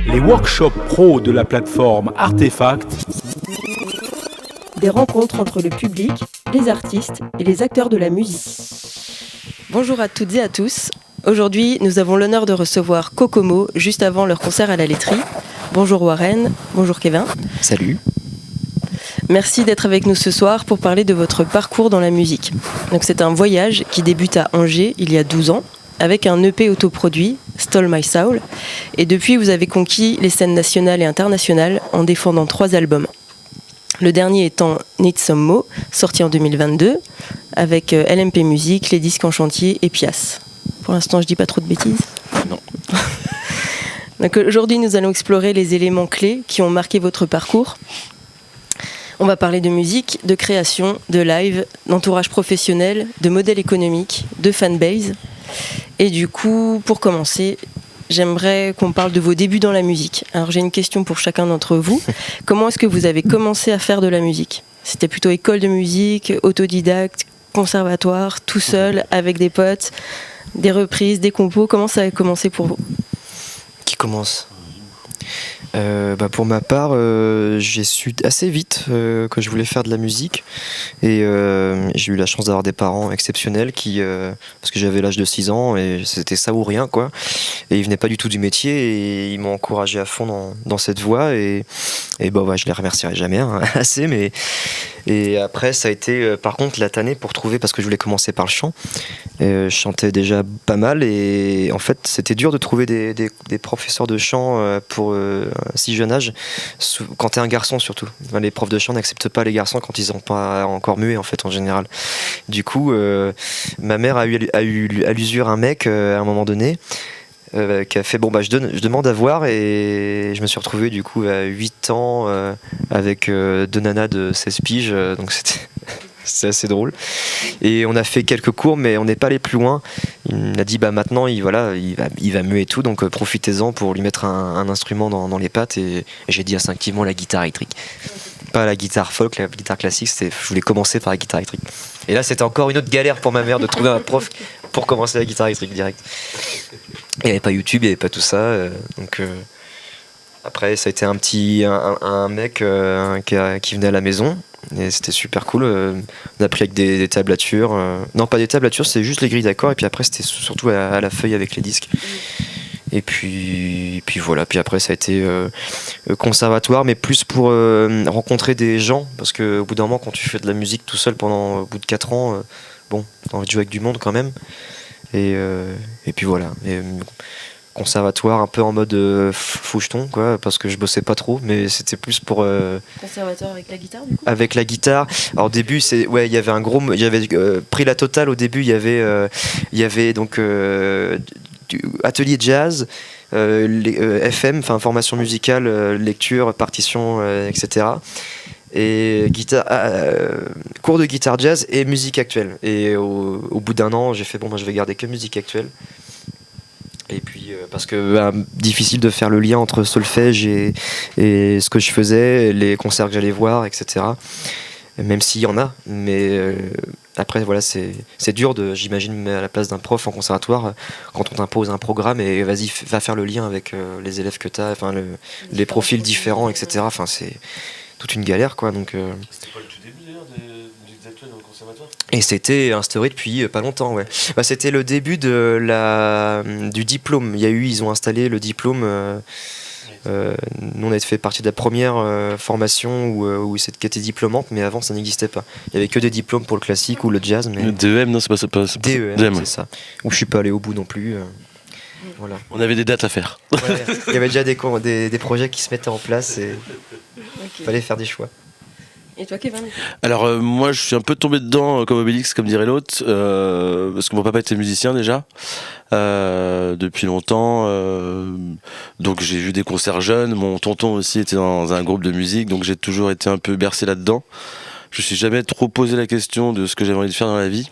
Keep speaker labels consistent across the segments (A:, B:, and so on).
A: les workshops pro de la plateforme Artefact.
B: Des rencontres entre le public, les artistes et les acteurs de la musique.
C: Bonjour à toutes et à tous. Aujourd'hui, nous avons l'honneur de recevoir Kokomo juste avant leur concert à la laiterie. Bonjour Warren, bonjour Kevin.
D: Salut.
C: Merci d'être avec nous ce soir pour parler de votre parcours dans la musique. Donc, c'est un voyage qui débute à Angers il y a 12 ans avec un EP autoproduit, Stole My Soul. Et depuis, vous avez conquis les scènes nationales et internationales en défendant 3 albums. Le dernier étant Need Some Mo, sorti en 2022, avec LMP Music, Les Disques en Chantier et Pias. Pour l'instant, je dis pas trop de bêtises.
D: Non.
C: Donc, aujourd'hui, nous allons explorer les éléments clés qui ont marqué votre parcours. On va parler de musique, de création, de live, d'entourage professionnel, de modèle économique, de fanbase. Et du coup, pour commencer, j'aimerais qu'on parle de vos débuts dans la musique. Alors j'ai une question pour chacun d'entre vous. Comment est-ce que vous avez commencé à faire de la musique ? C'était plutôt école de musique, autodidacte, conservatoire, tout seul, avec des potes, des reprises, des compos. Comment ça a commencé pour vous ?
D: Qui commence ? Pour ma part, j'ai su assez vite que je voulais faire de la musique et j'ai eu la chance d'avoir des parents exceptionnels parce que j'avais l'âge de 6 ans et c'était ça ou rien quoi, et ils venaient pas du tout du métier et ils m'ont encouragé à fond dans cette voie et je les remercierai jamais assez, mais et après ça a été par contre la tannée pour trouver, parce que je voulais commencer par le chant. Je chantais déjà pas mal et en fait c'était dur de trouver des professeurs de chant pour si jeune âge, quand t'es un garçon surtout. Les profs de chant n'acceptent pas les garçons quand ils sont pas encore muets en fait en général. Du coup ma mère a eu à l'usure un mec à un moment donné qui a fait je demande à voir, et je me suis retrouvé du coup à 8 ans avec 2 nanas de 16 piges, donc c'est assez drôle. Et on a fait quelques cours, mais on n'est pas allé plus loin. Il m'a dit maintenant il va muer et tout, donc profitez-en pour lui mettre un instrument dans les pattes, et j'ai dit instinctivement la guitare électrique. Pas la guitare folk, la guitare classique, je voulais commencer par la guitare électrique. Et là c'était encore une autre galère pour ma mère de trouver un prof pour commencer la guitare électrique direct. Il n'y avait pas YouTube, il n'y avait pas tout ça, donc après ça a été un mec qui venait à la maison. Et c'était super cool. On a appris avec des tablatures. Non, pas des tablatures, c'est juste les grilles d'accords. Et puis après, c'était surtout à la feuille avec les disques. Et puis voilà. Puis après, ça a été conservatoire, mais plus pour rencontrer des gens. Parce qu'au bout d'un moment, quand tu fais de la musique tout seul au bout de 4 ans, t'as envie de jouer avec du monde quand même. Et puis voilà. Conservatoire un peu en mode foucheton quoi, parce que je bossais pas trop, mais c'était plus pour
C: conservatoire avec la guitare du coup.
D: Avec la guitare. Alors au début il y avait j'avais pris la totale. Au début il y avait donc du atelier jazz, FM, enfin formation musicale, lecture, partition, etc. et cours de guitare jazz et musique actuelle. Et au bout d'un an j'ai fait je vais garder que musique actuelle. Et puis parce que difficile de faire le lien entre solfège et ce que je faisais, les concerts que j'allais voir, etc. Même s'il y en a, mais après voilà, c'est dur j'imagine, à la place d'un prof en conservatoire, quand on t'impose un programme et vas-y, va faire le lien avec les élèves que t'as, enfin les profils différents, etc. Enfin c'est toute une galère quoi. Donc
E: c'était pas le tout début d'ailleurs des actuels dans le conservatoire.
D: Et c'était instauré depuis pas longtemps, ouais. C'était le début du diplôme. Ils ont installé le diplôme. Nous, on a fait partie de la première formation qui était diplômante, mais avant, ça n'existait pas. Il y avait que des diplômes pour le classique ou le jazz. Mais...
E: Le DEM, non, c'est pas
D: DEM, c'est ça. Où je suis pas allé au bout non plus. Voilà.
E: On avait des dates à faire.
D: Ouais, il y avait déjà des projets qui se mettaient en place et il fallait faire des choix.
C: Et toi, Kevin ?
E: Alors moi je suis un peu tombé dedans comme Obélix, comme dirait l'autre, parce que mon papa était musicien déjà depuis longtemps, donc j'ai vu des concerts jeunes. Mon tonton aussi était dans un groupe de musique, donc j'ai toujours été un peu bercé là-dedans. Je me suis jamais trop posé la question de ce que j'avais envie de faire dans la vie.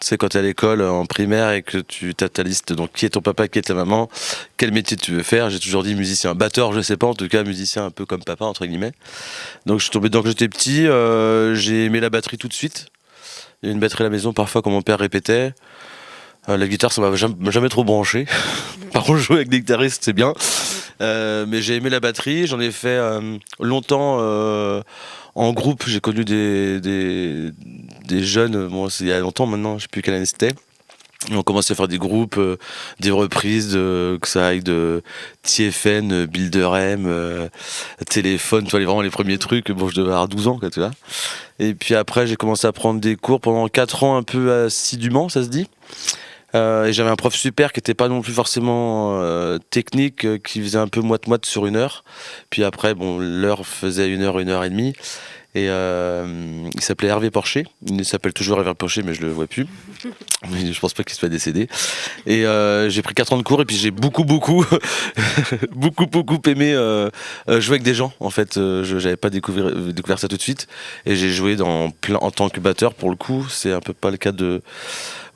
E: Tu sais, quand t'es à l'école en primaire et que tu as ta liste, donc qui est ton papa, qui est ta maman, quel métier tu veux faire, j'ai toujours dit musicien. Batteur, je sais pas, en tout cas musicien un peu comme papa, entre guillemets. Donc je suis tombé dedans quand j'étais petit, j'ai aimé la batterie tout de suite. Il y a une batterie à la maison parfois quand mon père répétait. La guitare, ça m'a jamais trop branché. Par contre, jouer avec des guitaristes, c'est bien. Mais j'ai aimé la batterie, j'en ai fait longtemps en groupe. J'ai connu des jeunes, bon, c'est il y a longtemps maintenant, je sais plus quelle année c'était. Et on commençait à faire des groupes, des reprises, que ça aille de TFN, Builderem, Téléphone, tu vois, vraiment les premiers trucs. Bon, je devais avoir 12 ans, quoi, tu vois. Et puis après, j'ai commencé à prendre des cours pendant 4 ans, un peu assidûment, ça se dit. Et j'avais un prof super qui était pas non plus forcément technique, qui faisait un peu moite-moite sur 1 heure. Puis après, bon, l'heure faisait 1 heure, 1 heure et demie. Et il s'appelait Hervé Porcher. Il s'appelle toujours Hervé Porcher, mais je le vois plus. Mais je pense pas qu'il soit décédé. Et j'ai pris 4 ans de cours et puis j'ai beaucoup aimé jouer avec des gens. En fait, j'avais pas découvert ça tout de suite. Et j'ai joué en tant que batteur pour le coup. C'est un peu pas le cas de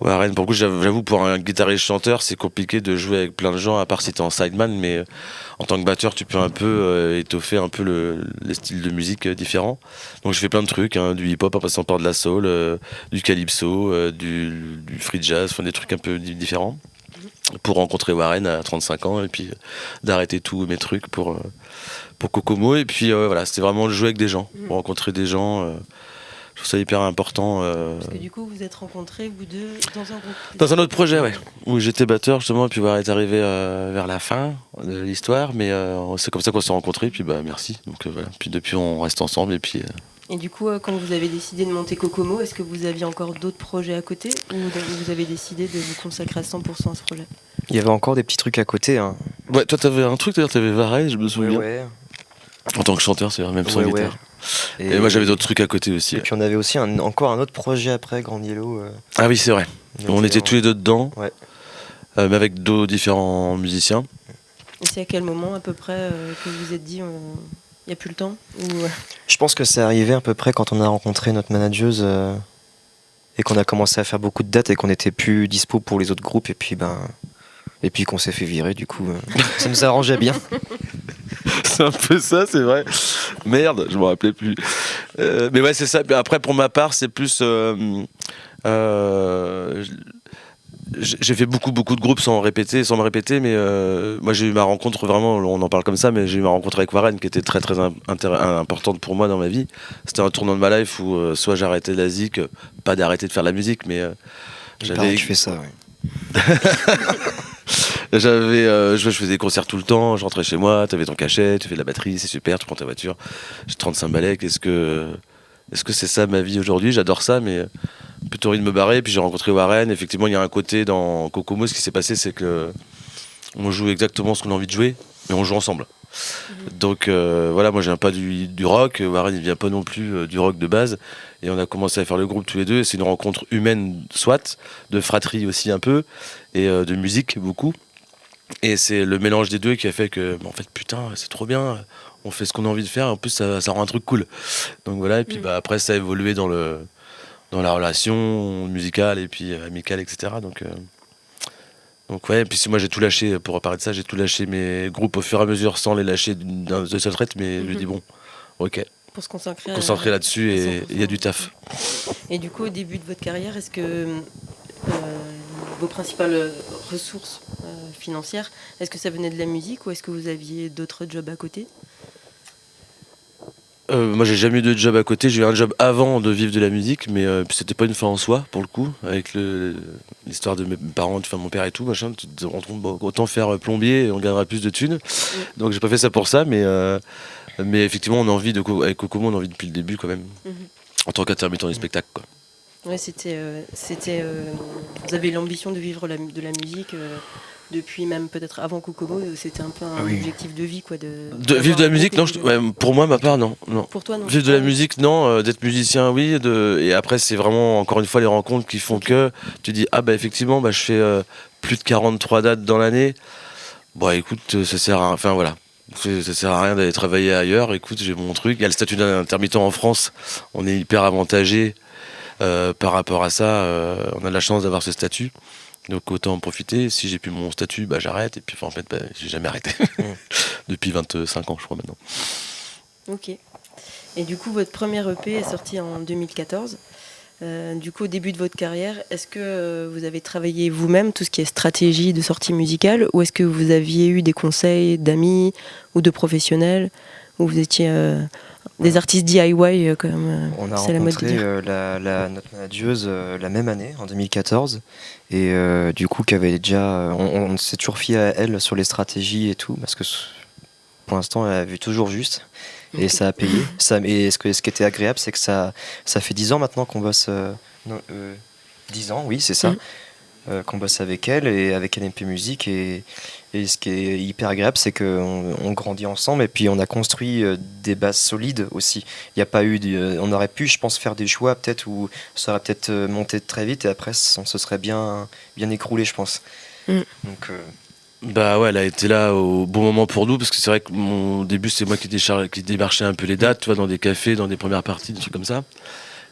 E: Warren. Pour le coup, j'avoue, pour un guitariste chanteur, c'est compliqué de jouer avec plein de gens, à part si t'es en sideman. Mais en tant que batteur, tu peux un peu étoffer un peu les styles de musique différents. Donc je fais plein de trucs, hein, du hip-hop en passant par de la soul, du calypso, du free jazz, enfin des trucs un peu différents. Pour rencontrer Warren à 35 ans et puis d'arrêter tous mes trucs pour Kokomo. Et puis voilà, c'était vraiment le jouer avec des gens, pour rencontrer des gens. Je trouve ça hyper important.
C: Parce que du coup, vous êtes rencontrés, vous deux, dans un groupe.
E: Dans un autre projet, ouais, où j'étais batteur justement, et puis Warren est arrivé vers la fin de l'histoire, mais c'est comme ça qu'on s'est rencontrés, puis bah merci. Donc voilà, puis depuis on reste ensemble et puis.
C: Et du coup, quand vous avez décidé de monter Kokomo, est-ce que vous aviez encore d'autres projets à côté ou vous avez décidé de vous consacrer à 100% à ce projet?
D: Il y avait encore des petits trucs à côté. Hein.
E: Ouais, toi t'avais un truc, d'ailleurs t'avais Varese, je me souviens.
D: Ouais.
E: En tant que chanteur, c'est vrai, même sans guitare.
D: Ouais.
E: Et moi j'avais d'autres trucs à côté aussi.
D: Et puis on avait aussi encore un autre projet après, Grand Yellow.
E: Ah oui, c'est vrai. On était tous les deux dedans,
D: ouais.
E: Mais avec deux différents musiciens.
C: Et c'est à quel moment à peu près que vous vous êtes dit il n'y a plus le temps ou...
D: Je pense que c'est arrivé à peu près quand on a rencontré notre manageuse et qu'on a commencé à faire beaucoup de dates et qu'on n'était plus dispo pour les autres groupes et puis qu'on s'est fait virer, du coup ça nous arrangeait bien.
E: C'est un peu ça, c'est vrai. Merde, je me rappelais plus. Mais ouais, c'est ça. Après, pour ma part, c'est plus... j'ai fait beaucoup de groupes sans me répéter, mais moi j'ai eu ma rencontre vraiment, on en parle comme ça, mais j'ai eu ma rencontre avec Warren qui était très importante pour moi dans ma vie. C'était un tournant de ma life où soit j'arrêtais la zik, pas d'arrêter de faire de la musique, mais
D: j'avais... Tu fais ça, ouais.
E: Je faisais des concerts tout le temps, je rentrais chez moi, t'avais ton cachet, tu fais de la batterie, c'est super, tu prends ta voiture, j'ai 35 balais, est-ce que c'est ça ma vie aujourd'hui? J'adore ça, mais plutôt envie de me barrer. Puis j'ai rencontré Warren. Effectivement, il y a un côté dans Kokomo, ce qui s'est passé, c'est que on joue exactement ce qu'on a envie de jouer, mais on joue ensemble. Donc voilà, moi je viens pas du rock, Warren il vient pas non plus du rock de base, et on a commencé à faire le groupe tous les deux. C'est une rencontre humaine, soit, de fratrie aussi un peu, et de musique beaucoup. Et c'est le mélange des deux qui a fait que, en fait, putain, c'est trop bien, on fait ce qu'on a envie de faire, en plus ça rend un truc cool. Donc voilà, et puis après ça a évolué dans la relation musicale et puis amicale, etc. Donc ouais, et puis moi j'ai tout lâché, pour reparler de ça, j'ai tout lâché mes groupes au fur et à mesure sans les lâcher de seule traite, mais je me dis bon, ok,
C: pour se concentrer
E: là-dessus et il y a du taf.
C: Et du coup, au début de votre carrière, est-ce que vos principales ressources financières, est-ce que ça venait de la musique ou est-ce que vous aviez d'autres jobs à côté?
E: Moi j'ai jamais eu de job à côté, j'ai eu un job avant de vivre de la musique, mais c'était pas une fin en soi pour le coup, avec l'histoire de mes parents, enfin mon père et tout, machin, tu te rends compte, bon, autant faire plombier et on gagnera plus de thunes. Donc j'ai pas fait ça pour ça, mais effectivement on a envie avec Kokomo, on a envie depuis le début quand même, en tant qu'intermittent du spectacle, quoi.
C: Ouais, vous avez l'ambition de vivre de la musique depuis même peut-être avant Kokomo, c'était un peu un objectif de vie, quoi.
E: De vivre de la musique, non. Pour moi, ma part, non.
C: Pour toi, non.
E: Vivre de la musique, non. D'être musicien, oui. Et après, c'est vraiment encore une fois les rencontres qui font que tu dis effectivement, je fais plus de 43 dates dans l'année. Bon, écoute, ça sert à, enfin voilà. Ça sert à rien d'aller travailler ailleurs. Écoute, j'ai mon truc. Il y a le statut d'intermittent en France. On est hyper avantagé par rapport à ça. On a de la chance d'avoir ce statut. Donc autant en profiter. Si j'ai plus mon statut, j'arrête. Et puis en fait, j'ai jamais arrêté. Depuis 25 ans, je crois maintenant.
C: Ok. Et du coup, votre premier EP est sorti en 2014. Du coup, au début de votre carrière, est-ce que vous avez travaillé vous-même tout ce qui est stratégie de sortie musicale, ou est-ce que vous aviez eu des conseils d'amis ou de professionnels, ou vous étiez des artistes DIY comme
D: On a
C: c'est la mode de
D: rencontré
C: dire.
D: notre manageuse la même année, en 2014, et du coup, qui avait déjà, on s'est toujours fié à elle sur les stratégies et tout, parce que pour l'instant, elle a vu toujours juste, et ça a payé. Et ce qui était agréable, c'est que ça fait 10 ans maintenant qu'on bosse. Non, 10 ans, oui, c'est ça. Qu'on bosse avec elle et avec LMP Music. Et ce qui est hyper agréable, c'est qu'on grandit ensemble et puis on a construit des bases solides aussi. Il n'y a pas eu. On aurait pu, je pense, faire des choix peut-être où ça aurait peut-être monté très vite et après, on se serait bien écroulé, je pense. Donc.
E: Bah ouais, elle a été là au bon moment pour nous, parce que c'est vrai que mon début, c'est moi qui démarchais un peu les dates, tu vois, dans des cafés, dans des premières parties, des trucs comme ça.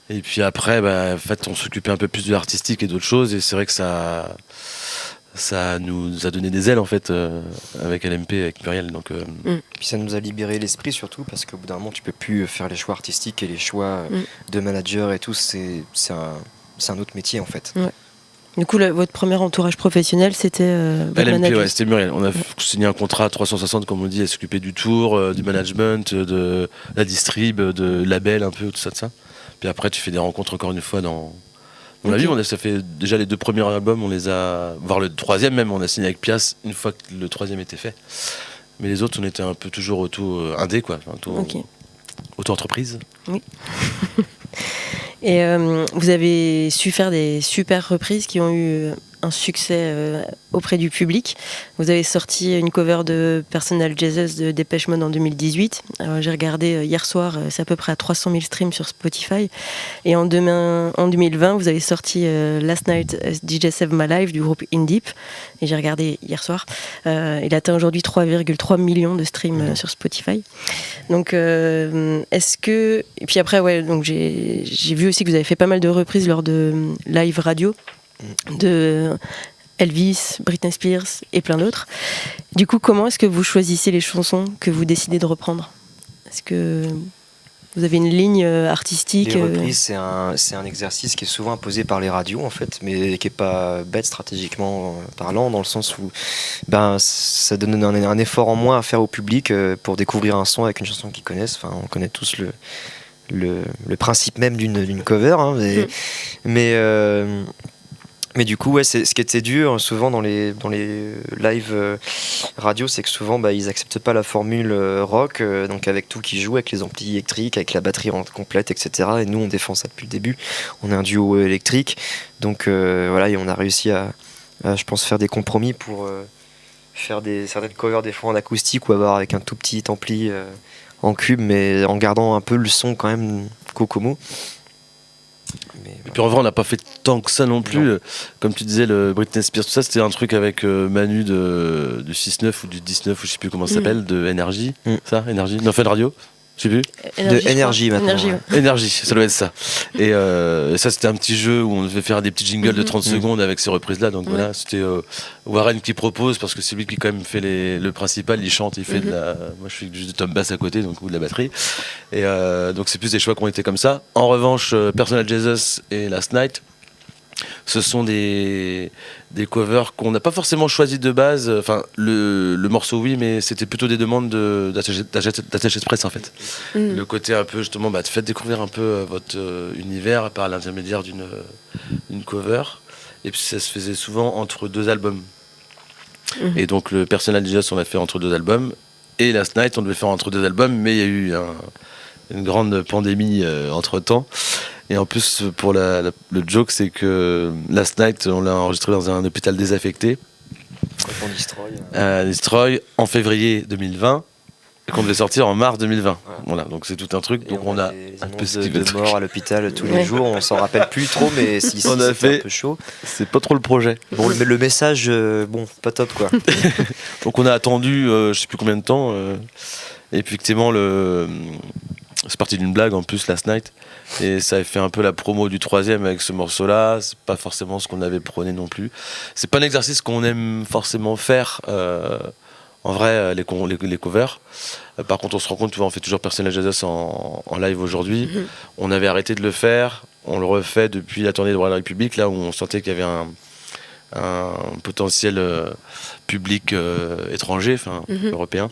E: Et puis après, bah, en fait, on s'occupait un peu plus de l'artistique et d'autres choses, et c'est vrai que ça nous a donné des ailes, en fait, avec LMP, avec Muriel. Donc,
D: Puis ça nous a libéré l'esprit surtout, parce qu'au bout d'un moment, tu peux plus faire les choix artistiques et les choix de manager et tout, c'est un autre métier, en fait.
C: Ouais. Du coup, votre premier entourage professionnel, c'était votre
E: LMP,
C: manager.
E: ouais, c'était Muriel. On a signé un contrat à 360, comme on dit, elle s'occupait du tour, du management, de la distrib, de label, un peu, tout ça. Puis après, tu fais des rencontres encore une fois dans la vie. Ça fait déjà les 2 premiers albums, on les a, voire le 3e même, on a signé avec Pias une fois que le 3e était fait. Mais les autres, on était un peu toujours auto-indé, quoi, auto-entreprise.
C: Oui. Et vous avez su faire des super reprises qui ont eu un succès auprès du public. Vous avez sorti une cover de Personal Jesus de Depeche Mode en 2018. J'ai regardé hier soir, c'est à peu près à 300 000 streams sur Spotify. Et en 2020, vous avez sorti Last Night DJ Save My Life du groupe In Deep. Et j'ai regardé hier soir. Il atteint aujourd'hui 3,3 millions de streams sur Spotify. Donc, est-ce que... Et puis après, ouais, donc j'ai vu aussi que vous avez fait pas mal de reprises lors de live radio de Elvis, Britney Spears et plein d'autres. Du coup, comment est-ce que vous choisissez les chansons que vous décidez de reprendre ? Est-ce que vous avez une ligne artistique ?
D: Les reprises, c'est un exercice qui est souvent imposé par les radios, en fait, mais qui n'est pas bête stratégiquement parlant, dans le sens où ça donne un effort en moins à faire au public pour découvrir un son avec une chanson qu'ils connaissent. Enfin, on connaît tous le principe même d'une cover, hein, mais du coup, ouais, c'est ce qui était dur souvent dans les live radio, c'est que souvent ils acceptent pas la formule rock, donc avec tout qui joue, avec les amplis électriques, avec la batterie complète, etc. Et nous, on défend ça depuis le début. On est un duo électrique, donc voilà, et on a réussi à je pense, faire des compromis pour faire certaines covers des fois en acoustique ou avoir avec un tout petit ampli en cube, mais en gardant un peu le son quand même Kokomo.
E: Et puis en vrai, on n'a pas fait tant que ça non plus. Non. Comme tu disais, le Britney Spears, tout ça, c'était un truc avec Manu du 6-9 ou du 19, ou je sais plus comment ça s'appelle, de Energy. Ça, Energy, non, Fun Radio. Je sais plus.
D: De Energy maintenant.
E: Energy, ça doit être ça. Et ça, c'était un petit jeu où on devait faire des petits jingles de 30 secondes avec ces reprises-là. Donc voilà, c'était Warren qui propose, parce que c'est lui qui quand même fait le principal, il chante, il fait de la... Moi, je fais juste du tom bass à côté, donc ou de la batterie. Et donc c'est plus des choix qui ont été comme ça. En revanche, Personal Jesus et Last Night, ce sont des covers qu'on n'a pas forcément choisi de base. Enfin, le morceau, oui, mais c'était plutôt des demandes d'attachés de presse, en fait. Le côté un peu, justement, faites découvrir un peu votre univers par l'intermédiaire d'une cover. Et puis, ça se faisait souvent entre 2 albums. Et donc, le Personal Jesus, on l'a fait entre 2 albums. Et Last Night, on devait faire entre 2 albums, mais il y a eu une grande pandémie entre-temps. Et en plus, pour le joke, c'est que Last Night, on l'a enregistré dans un hôpital désaffecté. Destroy, en février 2020, et qu'on devait sortir en mars 2020. Voilà, donc c'est tout un truc. Donc on a
D: un peu de mort à l'hôpital tous les jours, on s'en rappelle plus trop, mais si
E: on a fait
D: un peu chaud.
E: C'est pas trop le projet.
D: Bon, le message, pas top quoi.
E: Donc on a attendu, je sais plus combien de temps. Et puis effectivement, c'est parti d'une blague en plus, Last Night. Et ça a fait un peu la promo du 3e avec ce morceau-là. C'est pas forcément ce qu'on avait prôné non plus. C'est pas un exercice qu'on aime forcément faire. En vrai, les covers. Par contre, on se rend compte, on fait toujours Personal Jesus en live aujourd'hui. On avait arrêté de le faire. on le refait depuis la tournée de Royal République, là où on sentait qu'il y avait un potentiel public étranger, européen.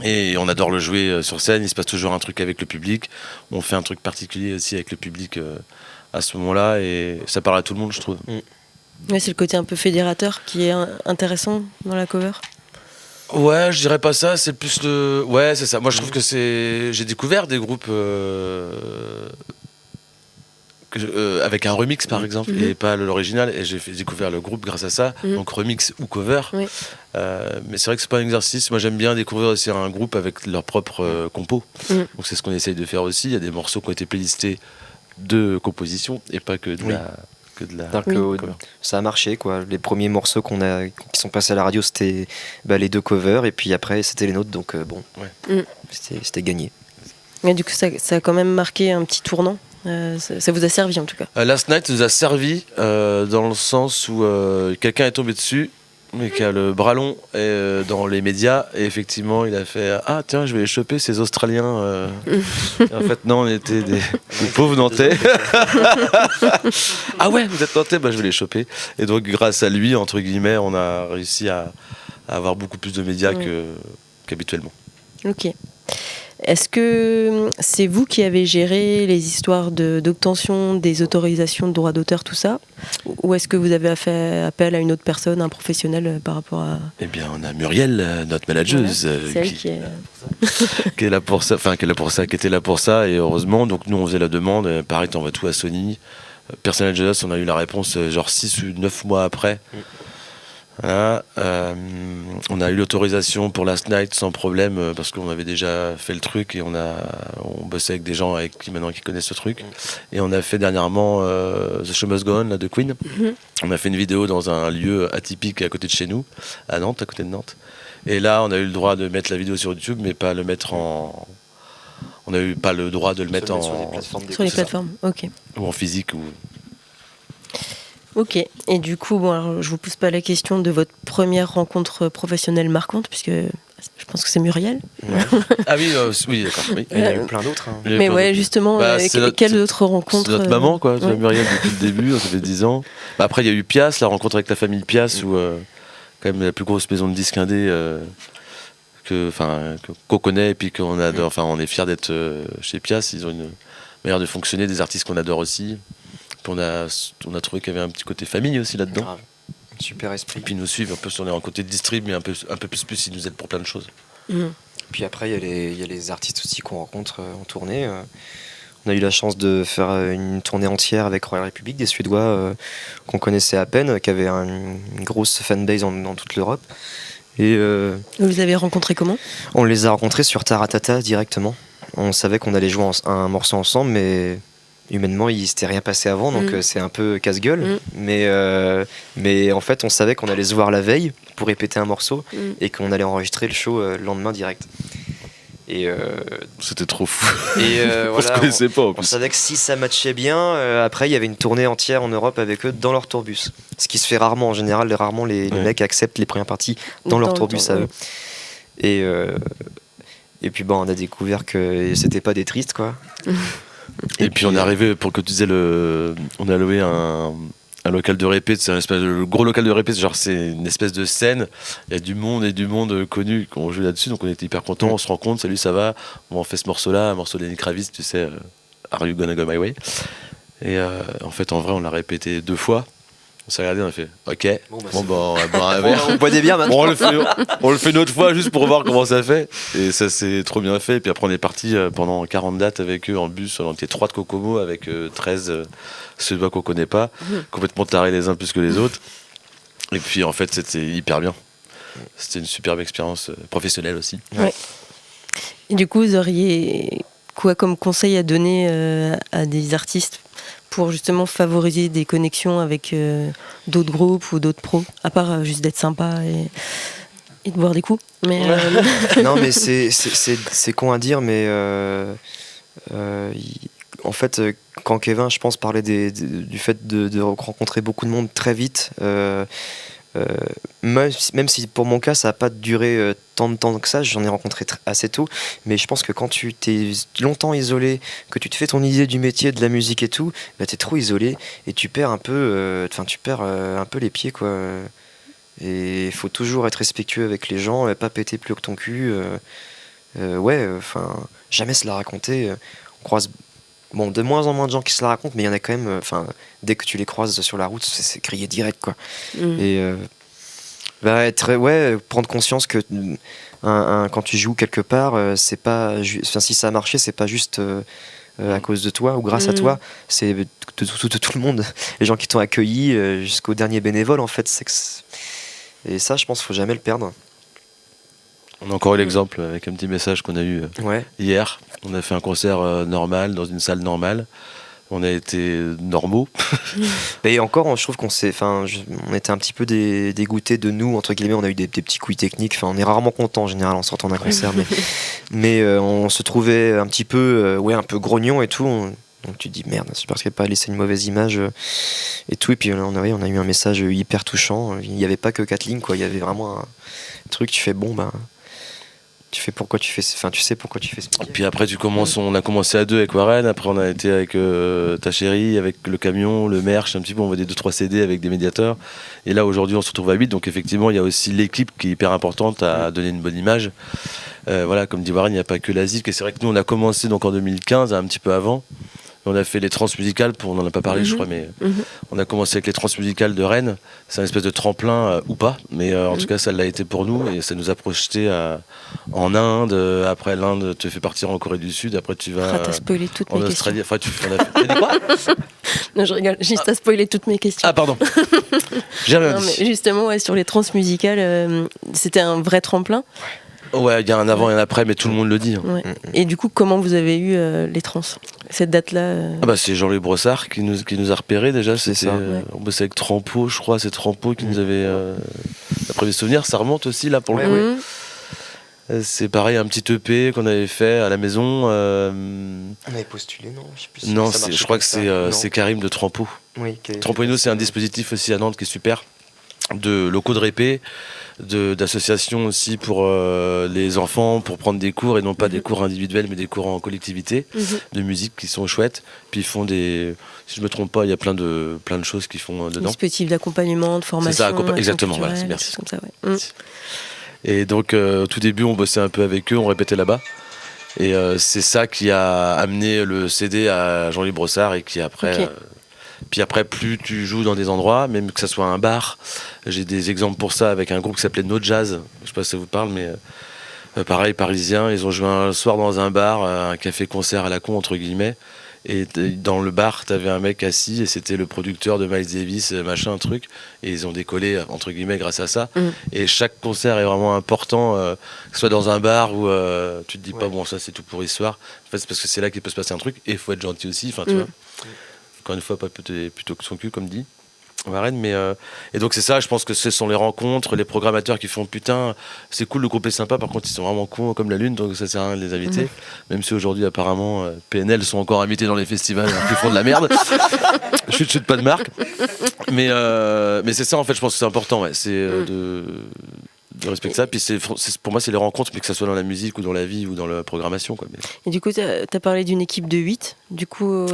E: Et on adore le jouer sur scène, il se passe toujours un truc avec le public. On fait un truc particulier aussi avec le public à ce moment-là, et ça parle à tout le monde, je trouve.
C: Ouais, c'est le côté un peu fédérateur qui est intéressant dans la cover.
E: Ouais, je dirais pas ça, c'est plus le... Ouais, c'est ça. Moi, je trouve que c'est... J'ai découvert des groupes avec un remix, par exemple, et pas l'original, et j'ai découvert le groupe grâce à ça, donc remix ou cover. Oui. Mais c'est vrai que c'est pas un exercice. Moi, j'aime bien découvrir aussi un groupe avec leur propre compo. Donc c'est ce qu'on essaye de faire aussi. Il y a des morceaux qui ont été playlistés de composition, et pas que de la...
D: Ça a marché, quoi. Les premiers morceaux qui sont passés à la radio, c'était les 2 covers, et puis après c'était les nôtres, donc c'était gagné.
C: Et du coup ça a quand même marqué un petit tournant. Ça vous a servi en tout cas.
E: Last Night nous a servi dans le sens où quelqu'un est tombé dessus, mais qui a le bras long dans les médias, et effectivement il a fait « Ah tiens, je vais les choper ces Australiens Et en fait non, on était des pauvres Nantais. Ah ouais, vous êtes Nantais, je vais les choper. Et donc grâce à lui, entre guillemets, on a réussi à avoir beaucoup plus de médias qu'habituellement.
C: Ok. Est-ce que c'est vous qui avez géré les histoires d'obtention des autorisations de droits d'auteur, tout ça ? Ou est-ce que vous avez fait appel à une autre personne, un professionnel par rapport à...
E: Eh bien, on a Muriel, notre manageuse, qui est là pour ça, qui était là pour ça, et heureusement, donc nous on faisait la demande, pareil, t'envoies tout à Sony. Personnel Jealous, on a eu la réponse genre 6 ou 9 mois après. Voilà, on a eu l'autorisation pour Last Night sans problème parce qu'on avait déjà fait le truc et on bossait avec des gens qui connaissent ce truc. Et on a fait dernièrement The Show Must Go On là, de Queen. On a fait une vidéo dans un lieu atypique à côté de chez nous, à Nantes, à côté de Nantes. Et là, on a eu le droit de mettre la vidéo sur YouTube, mais pas le mettre en... On n'a eu pas le droit de le mettre
C: sur les plateformes. Ok.
E: Ou en physique ou...
C: Ok, et du coup, alors, je vous pose pas la question de votre première rencontre professionnelle marquante, puisque je pense que c'est Muriel.
E: Ouais. Ah oui, oui, d'accord. Oui.
D: Il y en a eu plein d'autres. Hein.
C: Mais ouais, justement, quelle autre rencontre
E: C'est notre maman, quoi, Muriel, depuis le début, ça fait 10 ans. Après, il y a eu Pias, la rencontre avec la famille Pias, où quand même la plus grosse maison de disques indé qu'on connaît et puis qu'on adore. Enfin, on est fiers d'être chez Pias. Ils ont une manière de fonctionner, des artistes qu'on adore aussi. On a trouvé qu'il y avait un petit côté famille aussi là-dedans.
D: Grave. Super esprit.
E: Et puis ils nous suivent un peu sur les côtés de distrib, mais un peu plus, ils nous aident pour plein de choses.
D: Puis après, il y a les artistes aussi qu'on rencontre en tournée. On a eu la chance de faire une tournée entière avec Royal République, des Suédois qu'on connaissait à peine, qui avaient une grosse fanbase dans toute l'Europe. Et
C: vous les avez rencontrés comment ?
D: On les a rencontrés sur Taratata directement. On savait qu'on allait jouer un morceau ensemble, mais... humainement il s'était rien passé avant, donc c'est un peu casse-gueule, mais en fait on savait qu'on allait se voir la veille pour répéter un morceau et qu'on allait enregistrer le show le lendemain direct. Et
E: c'était trop fou.
D: Et
E: on se connaissait pas en plus.
D: On savait que si ça matchait bien, après il y avait une tournée entière en Europe avec eux dans leur tourbus, ce qui se fait rarement en général. Rarement les mecs acceptent les premières parties dans leur tourbus à eux. Et puis on a découvert que c'était pas des tristes, quoi.
E: Et puis on est arrivé, pour que tu disais, on a loué un local de répète, c'est un espèce de gros local de répète, genre c'est une espèce de scène, il y a du monde connu qu'on joue là-dessus, donc on était hyper contents, on se rend compte, salut, ça va, on fait ce morceau-là, un morceau de Lenny Kravitz, tu sais, Are You Gonna Go My Way? Et en fait, en vrai, on l'a répété 2 fois. On s'est regardé, on a fait OK. On va boire un verre.
D: On boit des bières maintenant.
E: On le fait une autre fois juste pour voir comment ça fait. Et ça s'est trop bien fait. Et puis après, on est parti pendant 40 dates avec eux en bus. On était 3 de Kokomo avec 13 Suédois qu'on connaît pas. Complètement tarés les uns plus que les autres. Et puis en fait, c'était hyper bien. C'était une superbe expérience professionnelle aussi.
C: Ouais. Et du coup, vous auriez quoi comme conseil à donner à des artistes pour justement favoriser des connexions avec d'autres groupes ou d'autres pros, à part juste d'être sympa et de boire des coups. Mais
D: non, mais c'est con à dire, mais en fait, quand Kevin, je pense, parlait du fait de rencontrer beaucoup de monde très vite, Euh, même si pour mon cas ça n'a pas duré tant de temps que ça, j'en ai rencontré assez tôt, mais je pense que quand tu t'es longtemps isolé, que tu te fais ton idée du métier, de la musique et tout, bah t'es trop isolé et tu perds un peu, un peu les pieds quoi. Et il faut toujours être respectueux avec les gens, pas péter plus haut que ton cul. Jamais se la raconter. On croise de moins en moins de gens qui se la racontent, mais il y en a quand même. Dès que tu les croises sur la route, c'est crié direct quoi. Et prendre conscience que quand tu joues quelque part, c'est pas si ça a marché, c'est pas juste à cause de toi ou grâce à toi, c'est de tout le monde, les gens qui t'ont accueilli jusqu'au dernier bénévole en fait. Et ça, je pense qu'il faut jamais le perdre.
E: On a encore eu l'exemple avec un petit message qu'on a eu hier. On a fait un concert normal dans une salle normale. On a été normaux.
D: Et encore, je trouve on était un petit peu dégoûtés de nous, entre guillemets. On a eu des petits couilles techniques. On est rarement content en général en sortant d'un concert, mais on se trouvait un petit peu, un peu grognon et tout. Donc tu te dis merde, c'est parce qu'elle n'a pas laissé une mauvaise image et tout. Et puis on a eu un message hyper touchant. Il n'y avait pas que 4 lignes, quoi. Il y avait vraiment un truc. Tu fais tu sais pourquoi tu fais ce métier.
E: Puis après on a commencé à 2 avec Warren, après on a été avec ta chérie, avec le camion, le merch, un petit peu on vendait 2-3 CD avec des médiateurs. Et là aujourd'hui on se retrouve à 8, donc effectivement il y a aussi l'équipe qui est hyper importante à donner une bonne image. Comme dit Warren, il n'y a pas que la ZIC, et c'est vrai que nous on a commencé donc en 2015, un petit peu avant. On a fait les transmusicales, on n'en a pas parlé je crois, mais on a commencé avec les transmusicales de Rennes. C'est un espèce de tremplin ou pas, mais en tout cas ça l'a été pour nous et ça nous a projeté en Inde. Après l'Inde te fait partir en Corée du Sud, après tu vas
C: t'as spoilé toutes
E: en
C: mes
E: Australie.
C: questions.
E: T'as dit quoi?
C: Non, je rigole, juste t'as spoilé toutes mes questions.
E: Ah pardon. J'ai rien dit.
C: Mais justement, sur les transmusicales, c'était un vrai tremplin.
E: Ouais, il y a un avant et un après, mais tout le monde le dit.
C: Ouais. Et du coup, comment vous avez eu les trans? Cette date-là
E: c'est Jean-Louis Brossard qui nous a repérés déjà. C'était, on bossait avec Trampo, je crois. C'est Trampo qui nous avait après mes souvenirs. Ça remonte aussi là pour le coup. C'est pareil, un petit EP qu'on avait fait à la maison.
D: On avait postulé, non? Je sais plus
E: non, je crois que c'est Karim de Trampo.
D: Oui,
E: Trampoino, c'est un dispositif aussi à Nantes qui est super. De locaux de répé, d'associations aussi pour les enfants, pour prendre des cours, et non pas des cours individuels mais des cours en collectivité de musique qui sont chouettes. Puis ils font si je me trompe pas, il y a plein de choses qu'ils font dedans.
C: Dispositifs d'accompagnement, de formation.
E: C'est ça, exactement, voilà, merci.
C: Comme ça, ouais.
E: Et donc au tout début on bossait un peu avec eux, on répétait là-bas. Et c'est ça qui a amené le CD à Jean-Louis Brossard, et qui après... Puis après, plus tu joues dans des endroits, même que ça soit un bar, j'ai des exemples pour ça avec un groupe qui s'appelait No Jazz, je sais pas si ça vous parle, mais pareil, parisien, ils ont joué un soir dans un bar, un café-concert à la con, entre guillemets, et dans le bar, t'avais un mec assis, et c'était le producteur de Miles Davis, machin, un truc, et ils ont décollé, entre guillemets, grâce à ça. Et chaque concert est vraiment important, que ce soit dans un bar où tu te dis pas, bon, ça c'est tout pour l'histoire, en fait c'est parce que c'est là qu'il peut se passer un truc, et il faut être gentil aussi, enfin tu vois. Encore une fois, pas plutôt que son cul, comme dit Warren. Mais et donc c'est ça, je pense que ce sont les rencontres, les programmateurs qui font putain, c'est cool, le groupe est sympa, par contre ils sont vraiment cons comme la lune, donc ça sert à rien de les inviter. Même si aujourd'hui apparemment PNL sont encore invités dans les festivals alors qu'ils font de la merde. Je chute pas de marque. Mais c'est ça en fait, je pense que c'est important, c'est de respecter ça. Puis pour moi c'est les rencontres, mais que ça soit dans la musique ou dans la vie ou dans la programmation, quoi.
C: Et du coup t'as parlé d'une équipe de 8, du coup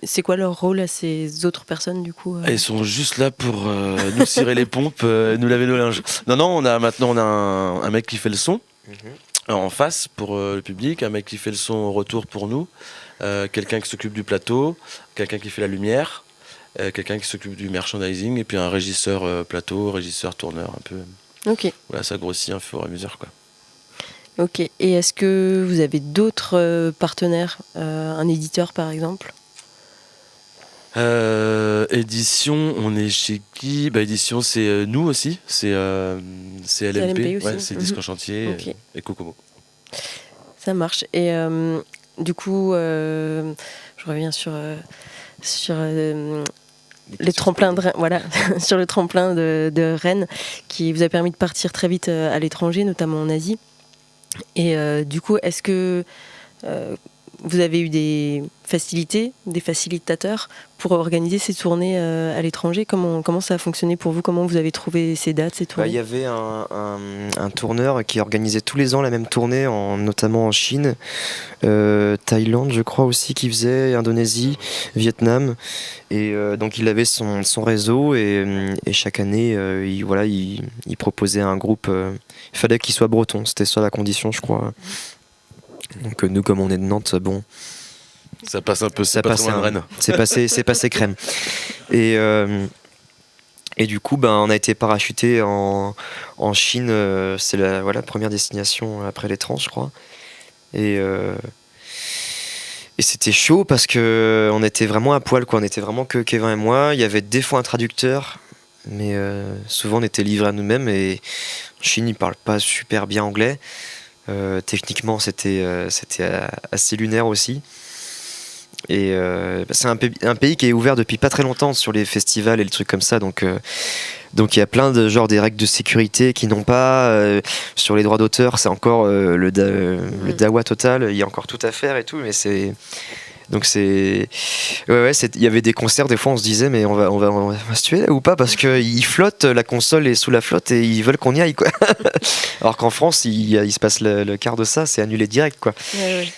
C: c'est quoi leur rôle à ces autres personnes du coup
E: Ils sont juste là pour nous cirer les pompes, nous laver le linge. Non, maintenant on a un mec qui fait le son en face pour le public, un mec qui fait le son au retour pour nous, quelqu'un qui s'occupe du plateau, quelqu'un qui fait la lumière, quelqu'un qui s'occupe du merchandising, et puis un régisseur plateau, régisseur tourneur un peu.
C: Ok.
E: Voilà, ça grossit un fur et à mesure, quoi.
C: Ok. Et est-ce que vous avez d'autres partenaires, un éditeur par exemple?
E: Édition, on est chez qui? Édition, c'est nous aussi, c'est LMP,
C: aussi.
E: C'est Disque en Chantier et Kokomo.
C: Ça marche. Et du coup, je reviens sur les tremplins de Rennes, voilà, sur le tremplin de Rennes, qui vous a permis de partir très vite à l'étranger, notamment en Asie. Et du coup, est-ce que vous avez eu des facilités, des facilitateurs pour organiser ces tournées à l'étranger. Comment ça a fonctionné pour vous? Comment vous avez trouvé ces dates, ces tournées?
D: Il y avait un tourneur qui organisait tous les ans la même tournée, notamment en Chine, Thaïlande je crois aussi qui faisait, Indonésie, Vietnam. Et donc il avait son réseau et chaque année il proposait un groupe, il fallait qu'il soit breton, c'était ça la condition je crois. Donc nous comme on est de Nantes, bon...
E: Ça passe un peu,
D: c'est passé crème. Et du coup, on a été parachuté en Chine. C'est la première destination après les trans, je crois. Et c'était chaud parce que on était vraiment à poil, quoi. On était vraiment que Kevin et moi. Il y avait des fois un traducteur, mais souvent on était livrés à nous-mêmes. Et en Chine, ils parlent pas super bien anglais. Techniquement, c'était assez lunaire aussi. Et c'est un pays qui est ouvert depuis pas très longtemps sur les festivals et les trucs comme ça, donc il y a plein de des règles de sécurité qui n'ont pas sur les droits d'auteur, c'est encore le dawa total, il y a encore tout à faire et tout, mais c'est il y avait des concerts, des fois on se disait mais on va se tuer là ou pas, parce que ils flottent, la console est sous la flotte et ils veulent qu'on y aille, quoi. Alors qu'en France il se passe le quart de ça, c'est annulé direct, quoi.
C: Ouais.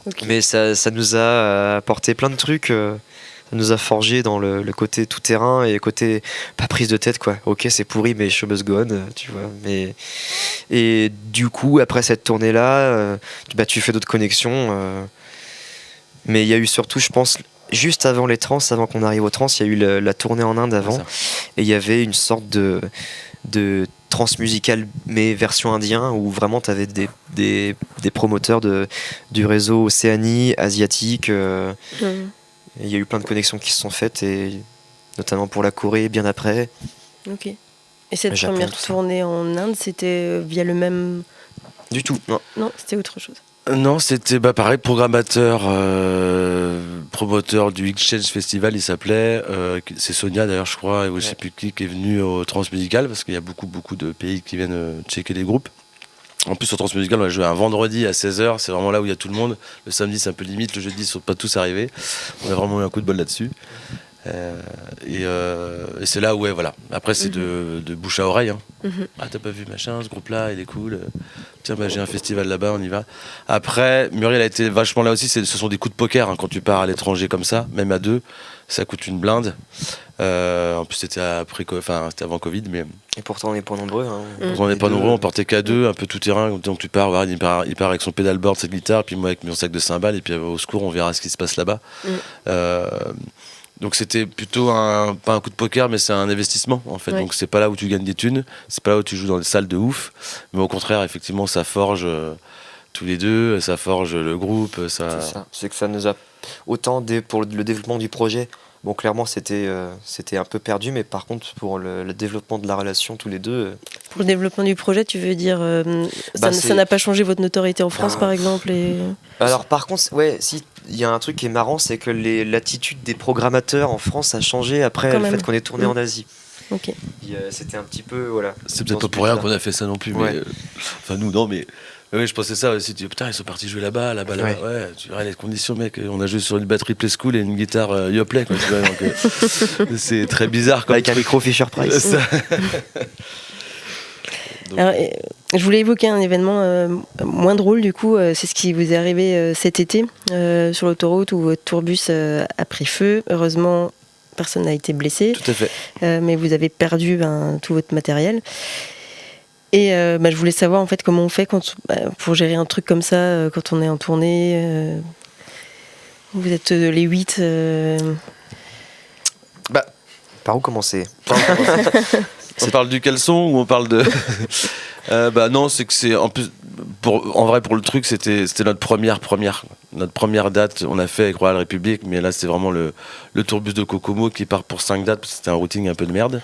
C: Okay.
D: Mais ça nous a apporté plein de trucs, ça nous a forgé dans le côté tout terrain et le côté pas prise de tête, quoi. Ok, c'est pourri mais show must go on, tu vois. Et du coup après cette tournée là, tu fais d'autres connexions, mais il y a eu surtout, je pense, juste avant les trans, avant qu'on arrive aux trans, il y a eu la tournée en Inde avant, et il y avait une sorte de transmusicale mais version indien, où vraiment tu avais des promoteurs du réseau Océanie, asiatique. Il y a eu plein de connexions qui se sont faites, et notamment pour la Corée bien après.
C: Ok. Et cette
D: Japon,
C: première tournée en Inde, c'était via le même...
D: Du tout, non.
C: Non, c'était autre chose.
E: Non, c'était pareil, programmateur, promoteur du Exchange Festival, il s'appelait. C'est Sonia d'ailleurs, je crois, et je sais plus qui est venu au Transmusical, parce qu'il y a beaucoup de pays qui viennent checker les groupes. En plus, au Transmusical, on a joué un vendredi à 16h, c'est vraiment là où il y a tout le monde. Le samedi, c'est un peu limite, le jeudi, ils ne sont pas tous arrivés. On a vraiment eu un coup de bol là-dessus. Et c'est là où, voilà. Après, c'est de bouche à oreille. Hein. Ah, t'as pas vu machin, ce groupe-là, il est cool. Tiens, j'ai un festival là-bas, on y va. Après, Muriel a été vachement là aussi. Ce sont des coups de poker, hein, quand tu pars à l'étranger comme ça, même à deux, ça coûte une blinde. En plus, c'était avant Covid, mais.
D: Et pourtant, on n'est pas nombreux. Hein.
E: On n'est pas nombreux, on portait qu'à deux, un peu tout terrain. Donc tu pars, il part avec son pédalboard, sa guitare, puis moi avec mon sac de cymbales, et puis au secours, on verra ce qui se passe là-bas. Donc c'était plutôt pas un coup de poker, mais c'est un investissement en fait. Ouais. Donc c'est pas là où tu gagnes des thunes, c'est pas là où tu joues dans des salles de ouf, mais au contraire, effectivement, ça forge tous les deux, ça forge le groupe. Ça...
D: C'est ça, c'est que ça nous a autant pour le développement du projet. Bon, clairement, c'était un peu perdu, mais par contre, pour le développement de la relation, tous les deux...
C: Pour le développement du projet, tu veux dire, ça n'a pas changé votre notoriété en France, par exemple
D: Alors, par contre, si, il y a un truc qui est marrant, c'est que l'attitude des programmateurs en France a changé après le fait qu'on est tourné en Asie.
C: Ok.
D: C'était un petit peu, voilà...
E: C'est peut-être pas pour rien qu'on a fait ça non plus, mais... Enfin, nous, non, mais... Oui, je pensais ça aussi. Putain, ils sont partis jouer là-bas. Ouais, tu verrais les conditions, mec. On a joué sur une batterie Play School et une guitare Yoplait, quoi. Tu vois, donc, c'est très bizarre.
D: Avec un micro Fisher-Price.
C: Alors, je voulais évoquer un événement moins drôle, du coup. C'est ce qui vous est arrivé cet été sur l'autoroute où votre tourbus a pris feu. Heureusement, personne n'a été blessé.
E: Tout à fait.
C: Mais vous avez perdu tout votre matériel. Et je voulais savoir en fait comment on fait pour gérer un truc comme ça quand on est en tournée. Vous êtes les 8.
D: Par où commencer?
E: On parle du caleçon ou on parle de... non, c'est que c'est... En plus, en vrai, pour le truc, c'était notre première date. On a fait avec Royal République, mais là, c'est vraiment le tourbus de Kokomo qui part pour 5 dates, parce que c'était un routing un peu de merde.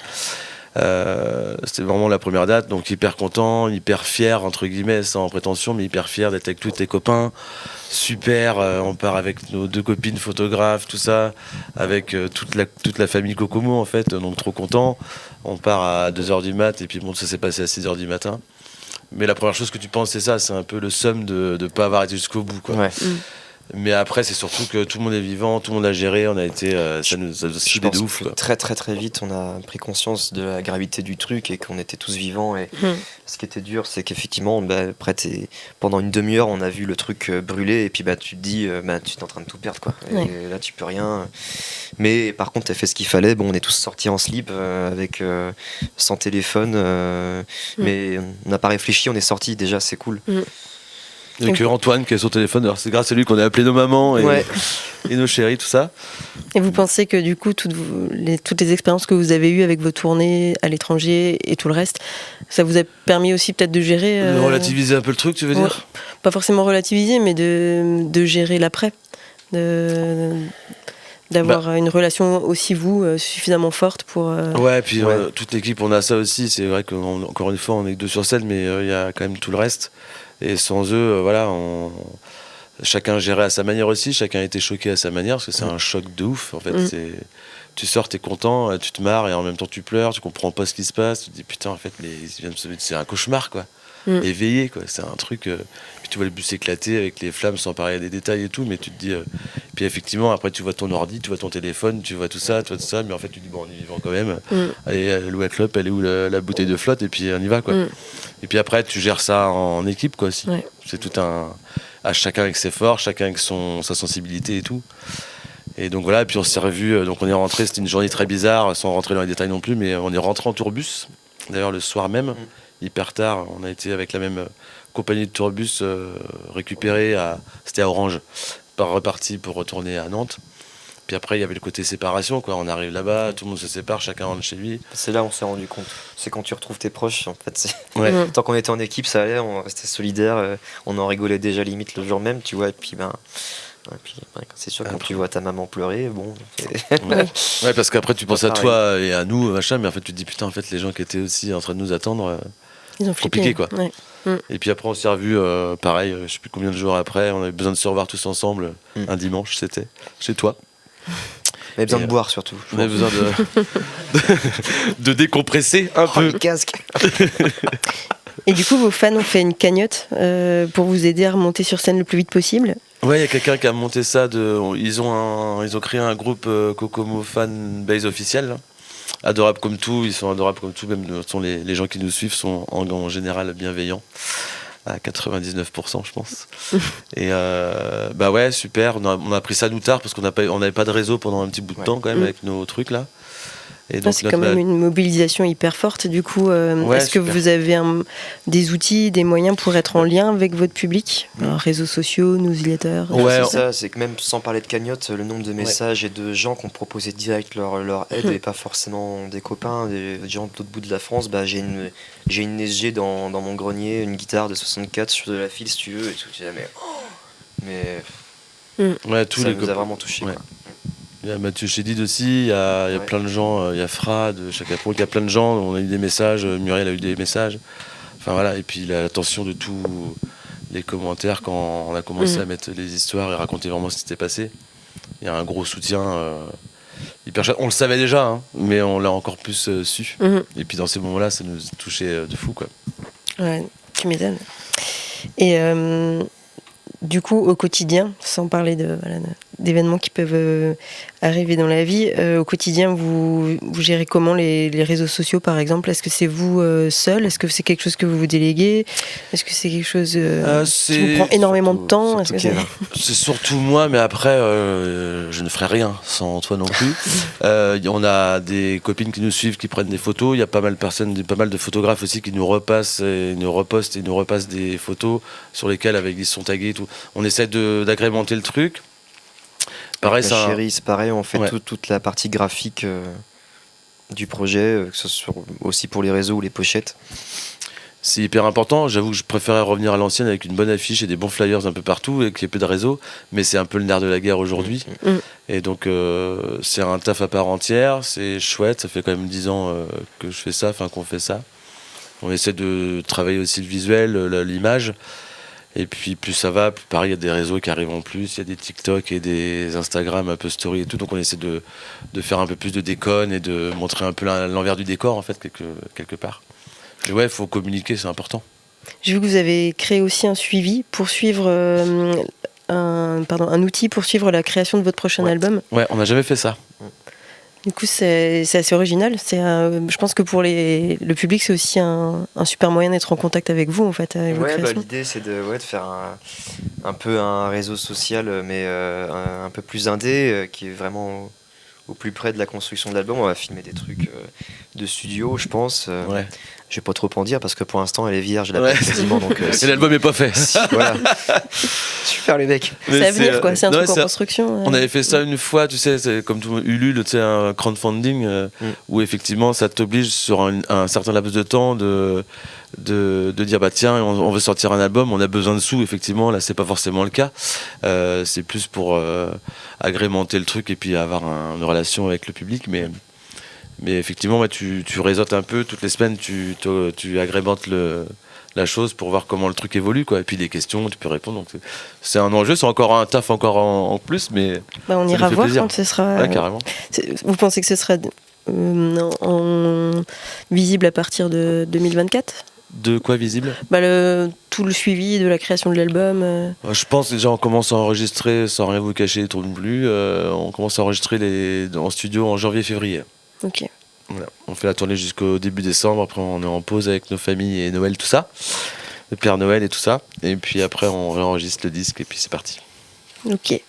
E: C'était vraiment la première date, donc hyper content, hyper fier, entre guillemets, sans prétention, mais hyper fier d'être avec tous tes copains. Super, on part avec nos 2 copines photographes, tout ça, avec toute la famille Kokomo en fait, donc trop content. On part à 2h du mat, et puis bon, ça s'est passé à 6h du matin. Mais la première chose que tu penses, c'est ça, c'est un peu le somme de ne pas avoir été jusqu'au bout, quoi.
D: Ouais.
E: Mais après, c'est surtout que tout le monde est vivant, tout le monde a géré, on a été, ça nous a
D: Je
E: soudés de
D: pense
E: ouf,
D: que
E: quoi.
D: très très très vite on a pris conscience de la gravité du truc et qu'on était tous vivants et ce qui était dur c'est qu'effectivement après pendant une demi-heure on a vu le truc brûler et puis tu te dis tu es en train de tout perdre quoi. Et là tu peux rien mais par contre t'as fait ce qu'il fallait, bon on est tous sortis en slip avec sans téléphone mais on n'a pas réfléchi, on est sortis déjà, c'est cool.
E: Il n'y a que Antoine qui est sur téléphone, alors c'est grâce à lui qu'on a appelé nos mamans et nos chéris, tout ça.
C: Et vous pensez que du coup, toutes les expériences que vous avez eues avec vos tournées à l'étranger et tout le reste, ça vous a permis aussi peut-être de gérer...
E: De relativiser un peu le truc, tu veux dire ?
C: Pas forcément relativiser, mais de gérer l'après. D'avoir une relation aussi, vous, suffisamment forte pour...
E: Ouais, puis toute l'équipe, on a ça aussi. C'est vrai qu'encore une fois, on est que 2 sur scène, mais il y a quand même tout le reste. Et sans eux, voilà, chacun gérait à sa manière aussi, chacun était choqué à sa manière, parce que c'est un choc de ouf. En fait, tu sors, t'es content, tu te marres, et en même temps tu pleures, tu comprends pas ce qui se passe, tu te dis putain, en fait, c'est un cauchemar, quoi. Éveillé, quoi. C'est un truc. Puis tu vois le bus éclater avec les flammes sans parler des détails et tout, mais tu te dis. Puis effectivement, après tu vois ton ordi, tu vois ton téléphone, tu vois tout ça, mais en fait tu te dis bon, on est vivant quand même. Allez, elle est où la clope, elle est où la bouteille de flotte, et puis on y va, quoi. Et puis après, tu gères ça en équipe, quoi, aussi.
C: Ouais.
E: C'est tout à chacun avec ses forces, chacun avec sa sensibilité et tout. Et donc voilà, et puis on s'est revus, donc on est rentré, c'était une journée très bizarre, sans rentrer dans les détails non plus, mais on est rentré en tourbus, d'ailleurs le soir même, hyper tard, on a été avec la même compagnie de tourbus récupérée, c'était à Orange, reparti pour retourner à Nantes. Puis après, il y avait le côté séparation, quoi. On arrive là-bas, tout le monde se sépare, chacun rentre chez lui.
D: C'est là où on s'est rendu compte. C'est quand tu retrouves tes proches, en fait.
E: Ouais.
D: Tant qu'on était en équipe, ça allait, on restait solidaires, on en rigolait déjà limite le jour même, tu vois. Et puis, c'est sûr, quand tu vois ta maman pleurer, bon.
E: Ouais, parce qu'après, tu penses à
D: pareil.
E: toi et à nous, machin, mais en fait, tu te dis putain, en fait, les gens qui étaient aussi en train de nous attendre,
C: Ils ont flippé.
E: compliqué, quoi.
C: Ouais.
E: Et puis après, on s'est revus, pareil, je sais plus combien de jours après, on avait besoin de se revoir tous ensemble, un dimanche, c'était chez toi.
D: On avait besoin de boire surtout.
E: On avait besoin de décompresser un peu.
D: Le casque.
C: Et du coup, vos fans ont fait une cagnotte pour vous aider à remonter sur scène le plus vite possible.
E: Ouais, il y a quelqu'un qui a monté ça. Ils ont créé un groupe Kokomo Fan Base officiel. Là. Adorables comme tout, ils sont adorables comme tout. Même les gens qui nous suivent sont en général bienveillants. À 99%, je pense. Et bah ouais, super. On a pris ça nous tard parce qu'on n'avait pas de réseau pendant un petit bout de temps quand même avec nos trucs là. Et donc,
C: c'est quand même une mobilisation hyper forte. Du coup, est-ce que vous avez des outils, des moyens pour être en lien avec votre public ? Alors, réseaux sociaux, newsletters.
E: Ouais,
D: c'est ça, c'est que même sans parler de cagnotte, le nombre de messages et de gens qui ont proposé direct leur aide et pas forcément des copains, des gens de l'autre bout de la France. J'ai une SG dans mon grenier, une guitare de 64 sur de la file si tu veux et tout.
E: ouais, tous
D: ça
E: les
D: nous a vraiment touché.
E: Ouais.
D: Quoi.
E: Il y a Mathieu Chédid aussi, il y a plein de gens, il y a Frad, Chacapro, il y a plein de gens, on a eu des messages, Muriel a eu des messages. Enfin voilà, et puis l'attention de tous les commentaires quand on a commencé à mettre les histoires et raconter vraiment ce qui s'était passé. Il y a un gros soutien hyper chouette. On le savait déjà, hein, mais on l'a encore plus su. Et puis dans ces moments-là, ça nous touchait de fou, quoi.
C: Ouais, tu m'étonnes. Et du coup, au quotidien, sans parler d'événements qui peuvent arriver dans la vie, au quotidien, vous gérez comment les réseaux sociaux, par exemple ? Est-ce que c'est vous seul ? Est-ce que c'est quelque chose que vous déléguez ? Est-ce que c'est quelque chose qui vous prend énormément de temps ?
E: C'est surtout moi, mais après, je ne ferai rien sans toi non plus. On a des copines qui nous suivent, qui prennent des photos. Il y a pas mal de photographes aussi qui nous repassent, et nous repostent et nous repassent des photos sur lesquelles ils sont tagués et tout. On essaie d'agrémenter le truc. Pareil,
D: la chérie, c'est pareil, on fait toute la partie graphique du projet, que ce soit aussi pour les réseaux ou les pochettes.
E: C'est hyper important. J'avoue que je préférais revenir à l'ancienne avec une bonne affiche et des bons flyers un peu partout et qu'il y ait peu de réseaux, mais c'est un peu le nerf de la guerre aujourd'hui. Et donc c'est un taf à part entière, c'est chouette, ça fait quand même 10 ans que je fais ça, qu'on fait ça. On essaie de travailler aussi le visuel, l'image. Et puis plus ça va, plus pareil, il y a des réseaux qui arrivent en plus, il y a des TikTok et des Instagram un peu story et tout, donc on essaie de faire un peu plus de déconne et de montrer un peu l'envers du décor en fait, quelque part. Et ouais, il faut communiquer, c'est important.
C: J'ai vu que vous avez créé aussi un suivi pour suivre un outil pour suivre la création de votre prochain album.
E: Ouais, on n'a jamais fait ça.
C: Du coup, c'est assez original. Je pense que pour le public, c'est aussi un super moyen d'être en contact avec vous, en fait, avec vos créations.
D: L'idée, c'est de faire un peu un réseau social, mais un peu plus indé, qui est vraiment au plus près de la construction de l'album. On va filmer des trucs de studio, je pense.
E: Ouais.
D: Je vais pas trop en dire parce que pour l'instant elle est vierge quasiment. Donc,
E: et l'album est pas fait.
D: Voilà. Super les mecs.
C: C'est à venir quoi, c'est un truc en construction.
E: On avait fait ça une fois, tu sais, c'est comme tout Ulule, tu sais, un crowdfunding où effectivement ça t'oblige sur un certain laps de temps de dire bah tiens on veut sortir un album, on a besoin de sous. Effectivement là c'est pas forcément le cas. C'est plus pour agrémenter le truc et puis avoir une relation avec le public, mais effectivement, ouais, tu réseautes un peu, toutes les semaines, tu agrémentes la chose pour voir comment le truc évolue, quoi. Et puis des questions, tu peux répondre. Donc c'est un enjeu, c'est encore un taf en plus, mais
C: on ira voir quand ce sera.
E: Ouais, carrément.
C: Vous pensez que ce sera visible à partir de 2024 ?
E: De quoi visible ?
C: Tout le suivi de la création de l'album.
E: Je pense déjà on commence à enregistrer, sans rien vous cacher trop non plus, on commence à enregistrer en studio en janvier-février.
C: Ok.
E: Voilà. On fait la tournée jusqu'au début décembre, après on est en pause avec nos familles et Noël, tout ça, le Père Noël et tout ça, et puis après on réenregistre le disque et puis c'est parti.
C: Ok.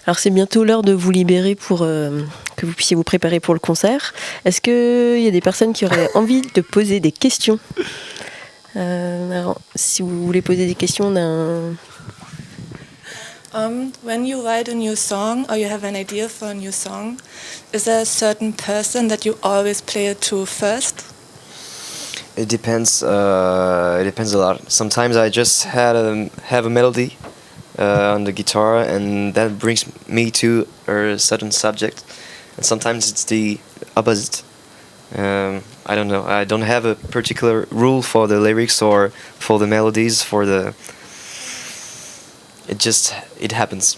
C: Alors c'est bientôt l'heure de vous libérer pour que vous puissiez vous préparer pour le concert. Est-ce qu'il y a des personnes qui auraient envie de poser des questions ? Alors, si vous voulez poser des questions, on a un...
F: When you write a new song or you have an idea for a new song, is there a certain person that you always play it to first?
D: It depends. It depends a lot. Sometimes I just have a melody on the guitar, and that brings me to a certain subject. And sometimes it's the opposite. I don't know. I don't have a particular rule for the lyrics or for the melodies. It happens.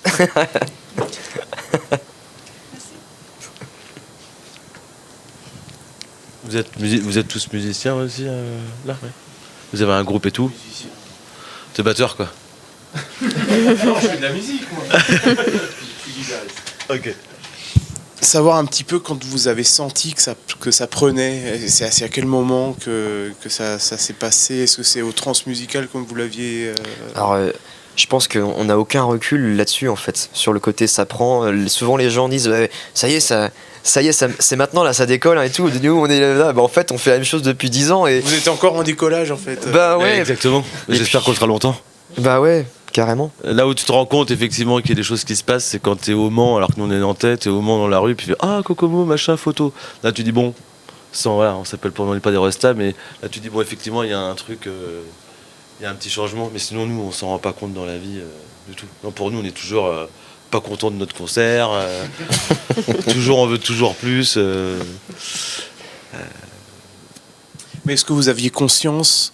E: Vous êtes tous musiciens aussi là, ouais. Vous avez un groupe et tout. T'es batteur quoi.
A: Non, je fais de la musique moi.
E: Ok.
G: Savoir un petit peu quand vous avez senti que ça prenait, c'est à quel moment que ça s'est passé. Est-ce que c'est au transmusical comme vous l'aviez
D: Alors, je pense qu'on n'a aucun recul là-dessus en fait, sur le côté ça prend. Souvent les gens disent ça y est, c'est maintenant là, ça décolle et tout. Nous on est là, en fait on fait la même chose depuis 10 ans et.
G: Vous êtes encore en décollage en fait.
D: Bah ouais.
E: Exactement. J'espère qu'on le fera longtemps.
D: Bah ouais. Carrément.
E: Là où tu te rends compte effectivement qu'il y a des choses qui se passent, c'est quand t'es au Mans, alors que nous on est nantais, t'es au Mans dans la rue, puis tu fais ah Kokomo, machin, photo. Là tu dis bon, on s'appelle pour pas des restas, mais là tu dis bon effectivement il y a un truc, il y a un petit changement, mais sinon nous on s'en rend pas compte dans la vie du tout. Non, pour nous on est toujours pas content de notre concert, toujours on veut toujours plus.
G: Mais est-ce que vous aviez conscience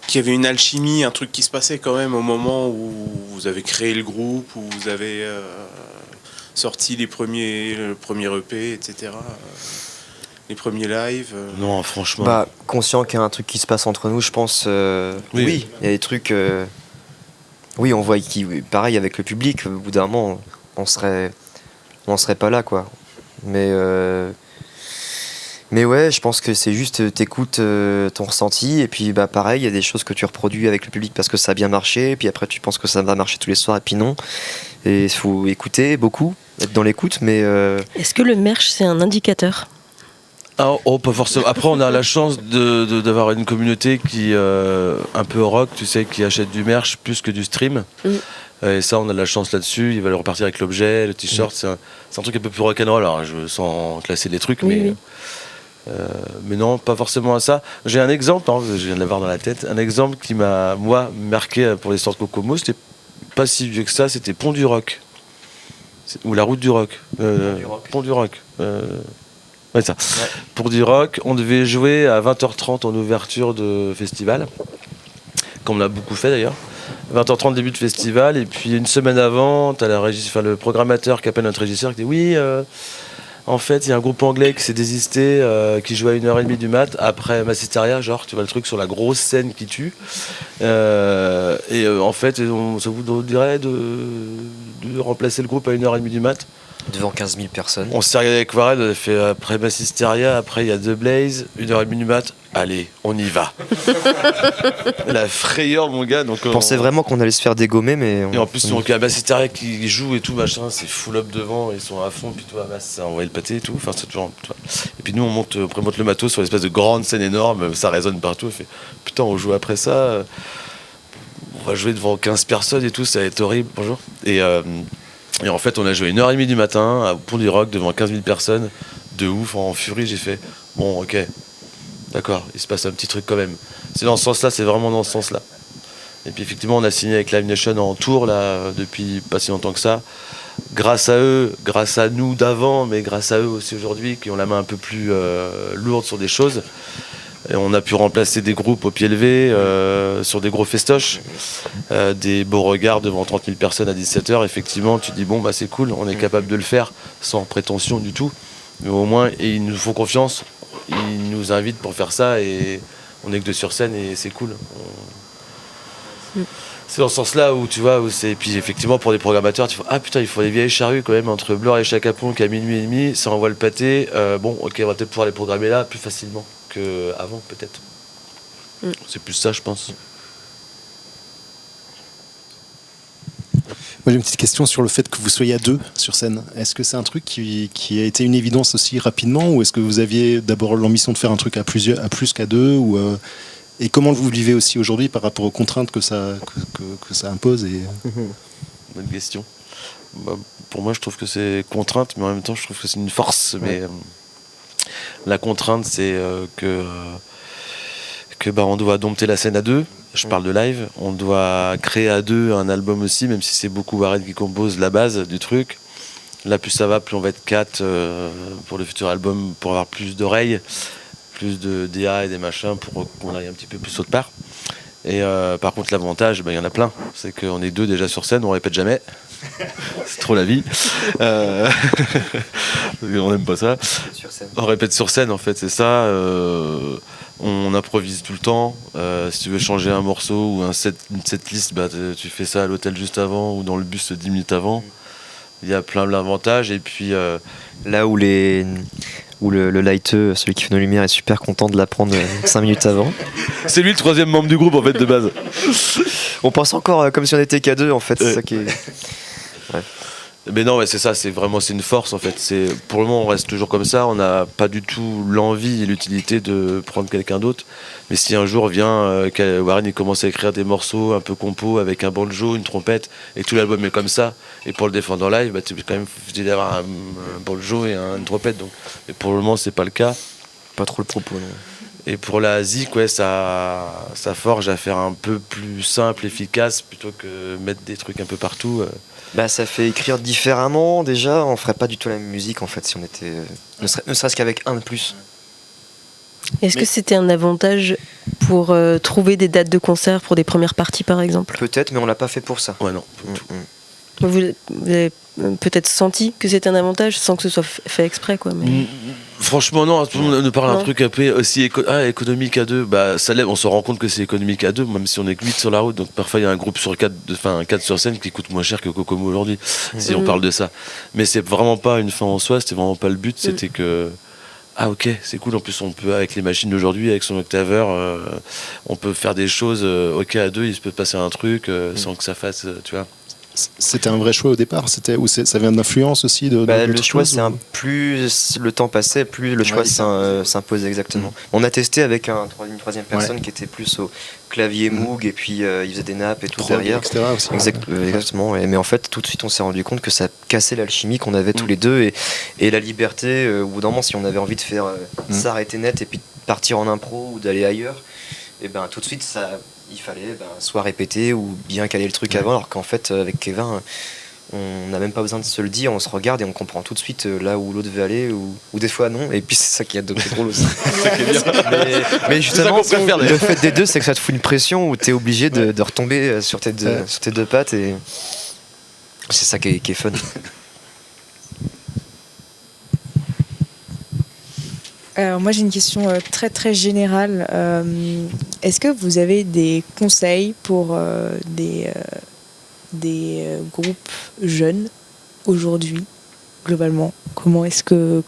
G: qu'il y avait une alchimie, un truc qui se passait quand même au moment où vous avez créé le groupe, où vous avez sorti le premier EP, etc., les premiers lives
E: Non, franchement.
D: Bah, conscient qu'il y a un truc qui se passe entre nous, je pense. Oui, il y a des trucs. Oui, on voit pareil avec le public. Au bout d'un moment, on serait pas là, quoi. Mais ouais, je pense que c'est juste t'écoutes ton ressenti et puis bah pareil, il y a des choses que tu reproduis avec le public parce que ça a bien marché, et puis après tu penses que ça va marcher tous les soirs et puis non. Et il faut écouter beaucoup, être dans l'écoute, mais
C: Est-ce que le merch c'est un indicateur ?
E: Pas forcément. Après, on a la chance d'avoir une communauté qui un peu rock, tu sais, qui achète du merch plus que du stream. Et ça, on a de la chance là-dessus. Il va le repartir avec l'objet, le t-shirt. C'est un truc un peu plus rock'n'roll. Alors, sans classer les trucs, mais non, pas forcément à ça. J'ai un exemple, je viens de l'avoir dans la tête, un exemple qui m'a, moi, marqué pour l'histoire de Kokomo. C'était pas si vieux que ça, c'était Pont du Rock. Ou la route du Rock. Pont du Rock. Ouais, ça. Ouais. Pour du rock, on devait jouer à 20h30 en ouverture de festival, comme on a beaucoup fait d'ailleurs. 20h30 début de festival, et puis une semaine avant, t'as le programmateur qui appelle notre régisseur qui dit oui, En fait, il y a un groupe anglais qui s'est désisté, qui joue à 1h30 du mat, après Massisteria, genre, tu vois le truc sur la grosse scène qui tue. En fait, ça vous dirait de remplacer le groupe à 1h30 du mat.
D: Devant 15 000 personnes.
E: On s'est regardé avec Warren, on a fait après Massisteria, après il y a The Blaze, 1h30 du mat. Allez, on y va. La frayeur, mon gars. Donc,
D: On pensait vraiment qu'on allait se faire dégommer, mais...
E: Et en plus, donc, il y a Massisteria qui joue et tout, machin, c'est full up devant, ils sont à fond, puis toi, ça envoie le pâté et tout. Enfin, c'est toujours. Et puis nous, on monte le matos sur l'espèce de grande scène énorme, ça résonne partout. On fait putain, on joue après ça, on va jouer devant 15 personnes et tout, ça va être horrible. Bonjour. Et en fait, on a joué 1h30 du matin à Pont du Rock devant 15 000 personnes, de ouf, en furie. J'ai fait bon, ok, d'accord, il se passe un petit truc quand même. C'est dans ce sens-là, c'est vraiment dans ce sens-là. Et puis effectivement, on a signé avec Live Nation en tour là depuis pas si longtemps que ça. Grâce à eux, grâce à nous d'avant, mais grâce à eux aussi aujourd'hui, qui ont la main un peu plus lourde sur des choses. Et on a pu remplacer des groupes au pied levé sur des gros festoches, des beaux regards devant 30 000 personnes à 17h. Effectivement, tu dis bon, bah c'est cool, on est capable de le faire sans prétention du tout. Mais au moins, ils nous font confiance, ils nous invitent pour faire ça et on est que deux sur scène et c'est cool. C'est dans ce sens-là où tu vois, et puis effectivement pour des programmateurs, tu vois, ah putain, il faut les vieilles charrues quand même entre Blur et Chaka Ponk à minuit et demi, ça envoie le pâté. Bon, ok, on va peut-être pouvoir les programmer là plus facilement qu'avant, peut-être. C'est plus ça, je pense.
H: Moi, j'ai une petite question sur le fait que vous soyez à deux sur scène. Est-ce que c'est un truc qui a été une évidence aussi rapidement, ou est-ce que vous aviez d'abord l'ambition de faire un truc à plus qu'à deux, et comment vous le vivez aussi aujourd'hui par rapport aux contraintes que ça impose
E: Bonne question. Bah, pour moi, je trouve que c'est contrainte, mais en même temps, je trouve que c'est une force. Ouais. Mais la contrainte, c'est que on doit dompter la scène à deux. Je parle de live. On doit créer à deux un album aussi, même si c'est beaucoup Warren qui compose la base du truc. Là, plus ça va, plus on va être 4 pour le futur album, pour avoir plus d'oreilles, plus de DA et des machins, pour qu'on aille un petit peu plus autre part. Et par contre, l'avantage, il y en a plein. C'est qu'on est 2 déjà sur scène, on répète jamais. C'est trop la vie. On n'aime pas ça. On répète sur scène, en fait, c'est ça. On improvise tout le temps. Si tu veux changer un morceau ou une setlist, tu fais ça à l'hôtel juste avant ou dans le bus 10 minutes avant. Il y a plein d'avantages. Et puis
D: là où le lighteux, celui qui fait nos lumières, est super content de l'apprendre 5 minutes avant.
E: C'est lui le 3e membre du groupe en fait de base.
D: On pense encore comme si on était qu'à 2 en fait, c'est ça qui est... Ouais.
E: Mais non, c'est ça, c'est une force en fait. Pour le moment, on reste toujours comme ça. On n'a pas du tout l'envie et l'utilité de prendre quelqu'un d'autre. Mais si un jour vient, Warren il commence à écrire des morceaux un peu compo avec un banjo, une trompette, et tout l'album est comme ça, et pour le défendre en live, tu peux quand même avoir un banjo et une trompette. Donc. Mais pour le moment, c'est pas le cas.
D: Pas trop le propos, non.
E: Et pour la zik, ouais, ça forge à faire un peu plus simple, efficace, plutôt que mettre des trucs un peu partout.
D: Ça fait écrire différemment déjà, on ferait pas du tout la même musique en fait si on était ne serait-ce qu'avec un de plus.
C: Est-ce que c'était un avantage pour trouver des dates de concert pour des premières parties par exemple ?
D: Peut-être, mais on l'a pas fait pour ça.
E: Ouais, non.
C: Vous avez peut-être senti que c'était un avantage sans que ce soit fait exprès quoi. Mais...
E: Franchement non, tout le monde nous parle d'un truc un peu aussi économique à 2. Ça lève, on se rend compte que c'est économique à 2, même si on est que 8 sur la route. Donc parfois il y a un groupe sur 4 sur scène qui coûte moins cher que Kokomo aujourd'hui, si on parle de ça. Mais c'est vraiment pas une fin en soi, c'était vraiment pas le but, c'était que ok, c'est cool, en plus on peut avec les machines d'aujourd'hui, avec son octaveur, on peut faire des choses, à 2 il se peut passer un truc sans que ça fasse, tu vois.
H: C'était un vrai choix au départ, ça vient d'influence aussi
D: le choix, plus le temps passait, plus le choix s'imposait exactement. On a testé avec une troisième personne qui était plus au clavier Moog et puis il faisait des nappes et tout derrière.
H: Etc. aussi.
D: Exactement. Mais en fait, tout de suite, on s'est rendu compte que ça cassait l'alchimie qu'on avait tous les deux et la liberté. Au bout d'un moment, si on avait envie de faire s'arrêter net et puis de partir en impro ou d'aller ailleurs, et tout de suite il fallait soit répéter ou bien caler le truc avant, alors qu'en fait avec Kevin on n'a même pas besoin de se le dire, on se regarde et on comprend tout de suite là où l'autre veut aller ou des fois non, et puis c'est ça qui est drôle aussi. mais justement le fait des deux, c'est que ça te fout une pression où t'es obligé de retomber sur tes deux pattes, et c'est ça qui est fun.
I: Alors moi j'ai une question très très générale. Est-ce que vous avez des conseils pour des groupes jeunes aujourd'hui globalement? Comment est-ce qu'on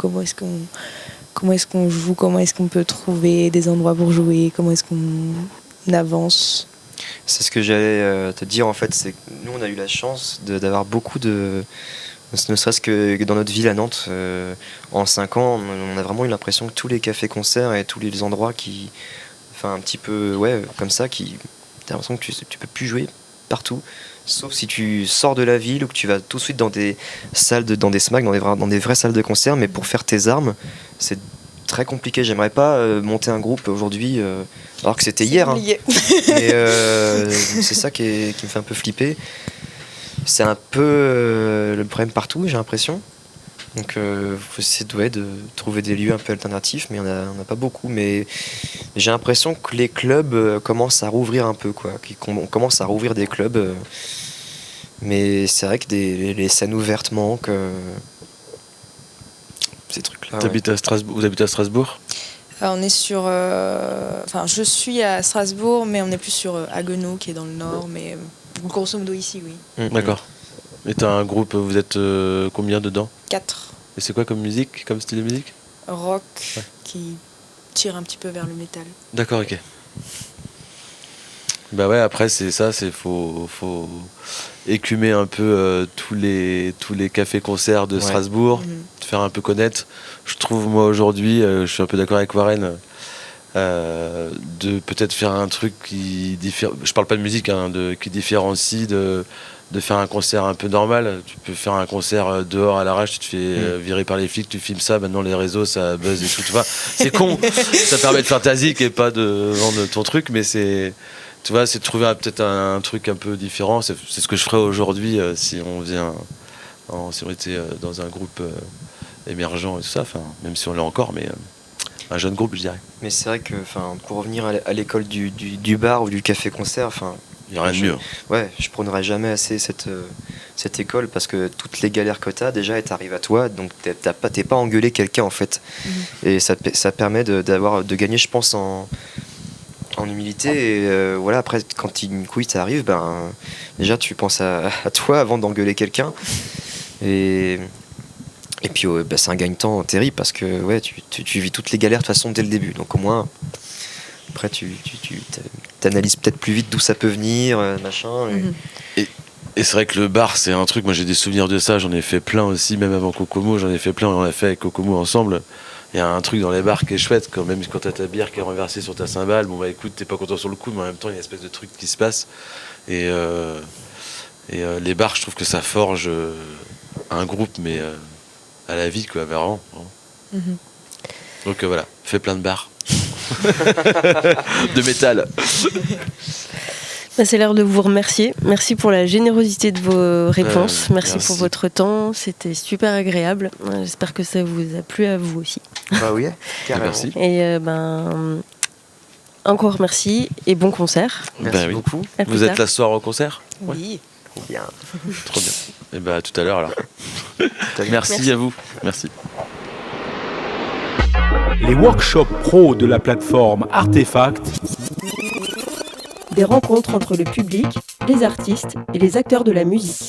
I: joue? Comment est-ce qu'on peut trouver des endroits pour jouer? Comment est-ce qu'on avance?
D: C'est ce que j'allais te dire en fait, c'est que nous on a eu la chance d'avoir beaucoup de... Ne serait-ce que dans notre ville à Nantes, en 5 ans, on a vraiment eu l'impression que tous les cafés-concerts et tous les endroits qui... Enfin un petit peu, ouais, comme ça, qui... T'as l'impression que tu peux plus jouer partout, sauf si tu sors de la ville ou que tu vas tout de suite dans des salles, dans des SMAC, dans des vraies salles de concert, mais pour faire tes armes, c'est très compliqué. J'aimerais pas monter un groupe aujourd'hui, alors que c'était hier. Hein. Mais c'est ça qui me fait un peu flipper. C'est un peu le problème partout, j'ai l'impression. Donc, faut essayer de trouver des lieux un peu alternatifs, mais on a pas beaucoup. Mais j'ai l'impression que les clubs commencent à rouvrir un peu, quoi. On commence à rouvrir des clubs. Mais c'est vrai que les scènes ouvertes manquent. Ces trucs-là.
E: T'habites à Strasbourg. Vous habitez à Strasbourg?
I: On est sur... Enfin, je suis à Strasbourg, mais on est plus sur Haguenau, qui est dans le nord, mais grosso modo ici, oui.
E: D'accord. Et t'as un groupe, vous êtes combien dedans?
I: 4.
E: Et c'est quoi comme musique, comme style de musique?
I: Rock, qui tire un petit peu vers le métal.
E: D'accord, ok. Bah ouais, après c'est ça, faut écumer un peu tous les cafés-concerts de Strasbourg, te faire un peu connaître. Je trouve moi aujourd'hui, je suis un peu d'accord avec Warren, de peut-être faire un truc qui diffère. Je parle pas de musique, hein, qui différencie de faire un concert un peu normal. Tu peux faire un concert dehors à l'arrache, tu te fais virer par les flics, tu filmes ça, maintenant les réseaux ça buzz et tout. Tu vois, c'est con, ça permet de faire ta zik et pas de vendre ton truc, mais c'est, tu vois, c'est de trouver peut-être un truc un peu différent. C'est ce que je ferais aujourd'hui si on était dans un groupe émergent et tout ça, enfin, même si on l'est encore, mais un jeune groupe, je dirais.
D: Mais c'est vrai que, pour revenir à l'école du bar ou du café-concert,
E: il n'y a rien de mieux.
D: Ouais, je prônerai jamais assez cette école parce que toutes les galères que t'as, déjà, elles t'arrivent à toi, donc t'es pas engueulé quelqu'un en fait. Et ça permet de gagner, je pense, en humilité. Et voilà, après, quand une couille t'arrive, déjà tu penses à toi avant d'engueuler quelqu'un. Et puis c'est un gagne-temps terrible parce que ouais, tu vis toutes les galères de toute façon dès le début. Donc au moins, après tu t'analyses peut-être plus vite d'où ça peut venir, machin.
E: Et c'est vrai que le bar, c'est un truc, moi j'ai des souvenirs de ça, j'en ai fait plein aussi, même avant Kokomo, j'en ai fait plein, on l'a fait avec Kokomo ensemble. Il y a un truc dans les bars qui est chouette, quand même quand t'as ta bière qui est renversée sur ta cymbale, bon bah écoute, t'es pas content sur le coup, mais en même temps il y a une espèce de truc qui se passe. Et les bars, je trouve que ça forge un groupe, mais à la vie, quoi, vraiment. Donc voilà, fais plein de bars. De métal.
C: C'est l'heure de vous remercier. Merci pour la générosité de vos réponses. Merci pour votre temps. C'était super agréable. J'espère que ça vous a plu à vous aussi.
D: Bah oui, carrément.
E: Merci.
C: Et encore merci et bon concert.
D: Merci beaucoup.
E: Vous êtes là ce soir au concert?
C: Oui.
D: Trop bien.
E: Trop bien. Et à tout à l'heure alors. Merci à vous. Merci.
J: Les workshops pro de la plateforme Artefact.
B: Des rencontres entre le public, les artistes et les acteurs de la musique.